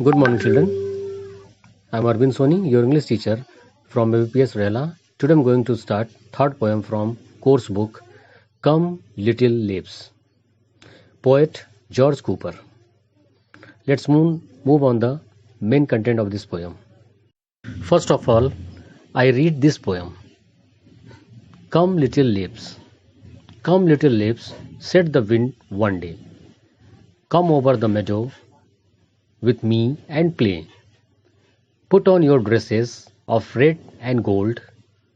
Good morning, children. I am Arvind Soni, your English teacher from ABPS Rela. Today I am going to start third poem from course book Come Little Leaves. Poet George Cooper. Let's move on the main content of this poem. First of all, I read this poem. Come little leaves. Come little leaves, said the wind one day. Come over the meadow with me and play. Put on your dresses of red and gold,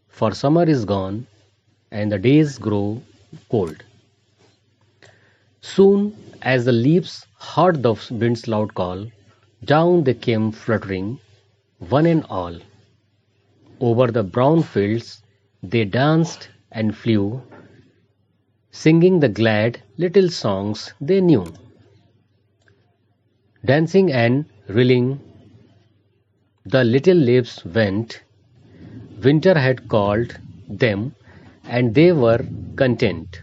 for summer is gone and the days grow cold. Soon as the leaves heard the wind's loud call, down they came fluttering, one and all. Over the brown fields they danced and flew, singing the glad little songs they knew. Dancing and reeling, the little leaves went. Winter had called them, and they were content.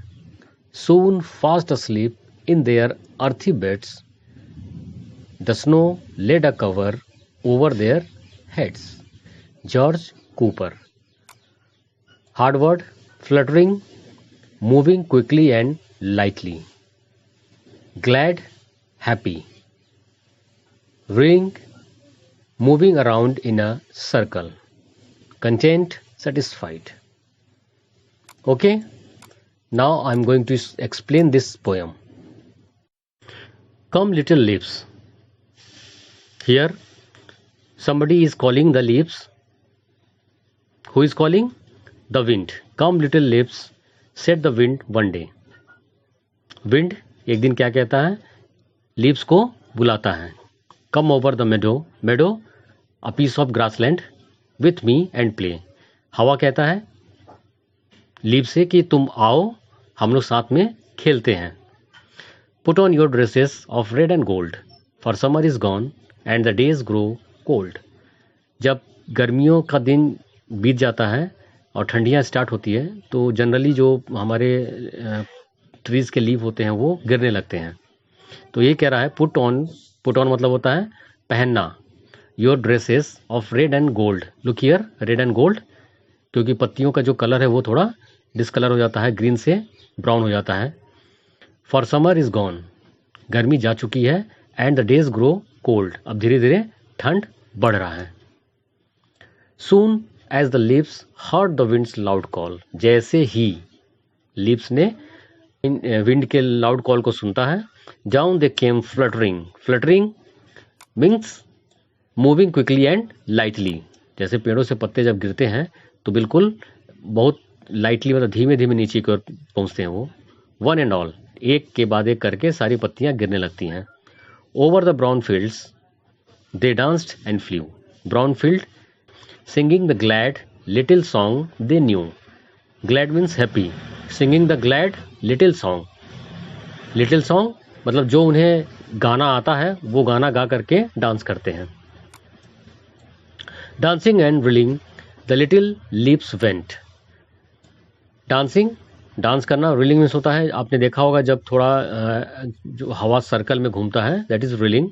Soon fast asleep in their earthy beds, the snow laid a cover over their heads. George Cooper. Hard word, fluttering, moving quickly and lightly. Glad, happy. Ring, moving around in a circle. Content, satisfied. Okay, now I am going to explain this poem. Come little leaves. Here somebody is calling the leaves. Who is calling? The wind. Come little leaves, said the wind one day. Wind एक दिन क्या कहता है? Leaves को बुलाता है. Come over the meadow, a piece of grassland, with me and play. हवा कहता है लीव्स से कि तुम आओ, हम लोग साथ में खेलते हैं. Put on your dresses of red and gold, for summer is gone and the days grow cold. जब गर्मियों का दिन बीत जाता है और ठंडियाँ स्टार्ट होती है तो जनरली जो हमारे ट्रीज़ के लीव होते हैं वो गिरने लगते हैं. तो ये कह रहा है पुट ऑन मतलब होता है पहनना. Your dresses of red and gold. Look here, red and gold, क्योंकि पत्तियों का जो कलर है वो थोड़ा डिसकलर हो जाता है, ग्रीन से ब्राउन हो जाता है. फॉर समर इज गॉन, गर्मी जा चुकी है. And the days grow cold, अब धीरे धीरे ठंड बढ़ रहा है. Soon as the leaves heard the winds loud call, जैसे ही लीव्स ने विंड के लाउड कॉल को सुनता है, down they came fluttering. Fluttering means moving quickly and lightly. जैसे पेड़ों से पत्ते जब गिरते हैं तो बिल्कुल बहुत लाइटली, मतलब धीमे धीमे नीचे की ओर पहुंचते हैं वो. वन एंड ऑल, एक के बाद एक करके सारी पत्तियां गिरने लगती हैं. Over the brown fields they danced and flu. Brown field, singing the glad little song they knew. Glad means happy. Singing the glad little song. Little song मतलब जो उन्हें गाना आता है वो गाना गा करके डांस करते हैं. Dancing and railing the little leaves went. Dancing, dance करना. रिलिंग मीन्स होता है, आपने देखा होगा जब थोड़ा जो हवा सर्कल में घूमता है, that is railing.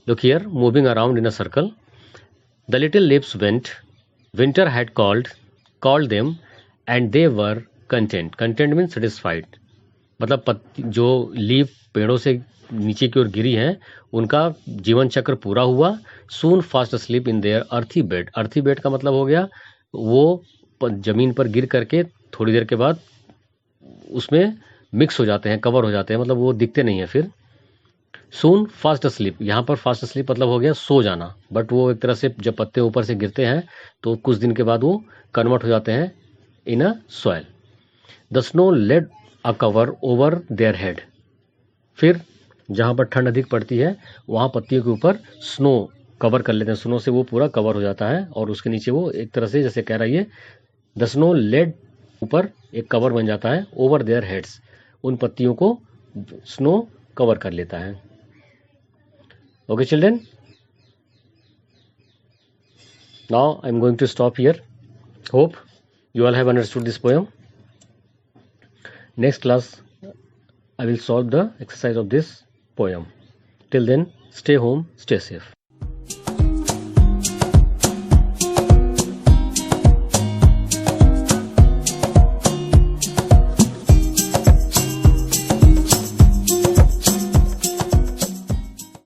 Look here, moving around in a circle. The little leaves went. Winter had called them and they were content. Content means satisfied, मतलब जो लीव पेड़ों से नीचे की ओर गिरी हैं उनका जीवन चक्र पूरा हुआ. सून फास्ट स्लीप इन देयर अर्थी बेड. अर्थी बेड का मतलब हो गया वो जमीन पर गिर करके थोड़ी देर के बाद उसमें मिक्स हो जाते हैं, कवर हो जाते हैं, मतलब वो दिखते नहीं है फिर. सून फास्ट स्लीप, यहाँ पर फास्ट स्लीप मतलब हो गया सो जाना, बट वो एक तरह से जब पत्ते ऊपर से गिरते हैं तो कुछ दिन के बाद वो कन्वर्ट हो जाते हैं in a soil. The snow laid a cover over their head. फिर जहाँ पर ठंड अधिक पड़ती है वहाँ पत्तियों के ऊपर स्नो कवर कर लेते हैं. स्नो से वो पूरा कवर हो जाता है और उसके नीचे वो एक तरह से जैसे कह रही है द स्नो लेड, ऊपर एक कवर बन जाता है ओवर देयर हेड्स. उन पत्तियों को स्नो कवर कर लेता है. Okay children, now I am going to stop here. Hope you all have understood this poem. Next class I will solve the exercise of this poem. Till then, stay home, stay safe.